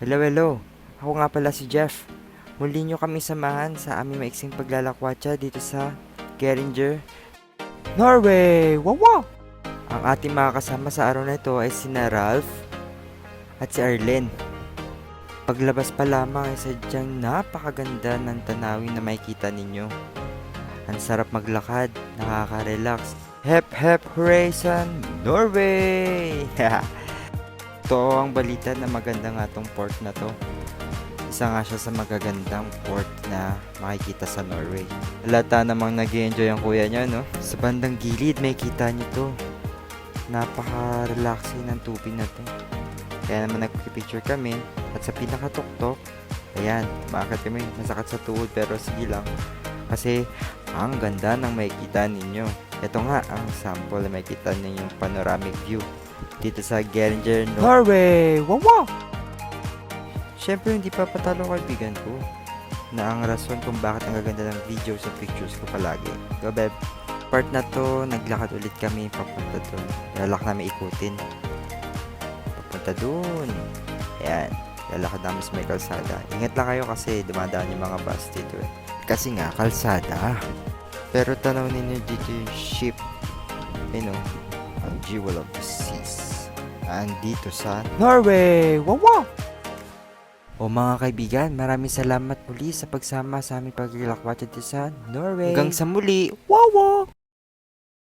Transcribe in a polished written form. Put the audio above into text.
Hello, hello. Ako nga pala si Jeff. Muli nyo kami samahan sa aming maiksing paglalakwatsa dito sa Geringer, Norway! Wow, wow! Ang ating mga kasama sa araw na ito ay sina Ralph at si Arlen. Paglabas pa lamang ay sadyang napakaganda ng tanawin na makikita ninyo. Ang sarap maglakad, nakaka-relax. Hep hep hooray sa Norway! Ito ang balita na maganda nga tong port na to. Isa nga siya sa magagandang port na makikita sa Norway. Halata namang nag-enjoy ang kuya niya, no? Sa bandang gilid may kita niyo to. Napaka-relaxing ng tubig na to. Kaya naman nagpipicture kami. At sa pinakatuktok, ayan, maakat kami. Masakit sa tuhod pero sige lang. Kasi ang ganda ng makikita ninyo. Ito nga ang sample na makikita ninyong panoramic view dito sa Geringer, Norway! Wow, wow! Siyempre, hindi pa patalo kaibigan ko na ang rason kung bakit ang gaganda ng video sa pictures ko palagi. Go, beb. Part na to, naglakad ulit kami papunta doon. Lalak namin ikutin. Papunta doon. Ayan. Lalakad namin sa may kalsada. Ingat lang kayo kasi dumadaan yung mga bus dito eh. Kasi nga, kalsada. Pero tanaw ninyo dito yung ship. You know, ang Jewel of the Seas. Andito sa Norway! Wow, wow! O mga kaibigan, maraming salamat muli sa pagsama sa aming paglalakwat dito sa Norway. Hanggang sa muli, wow, wow!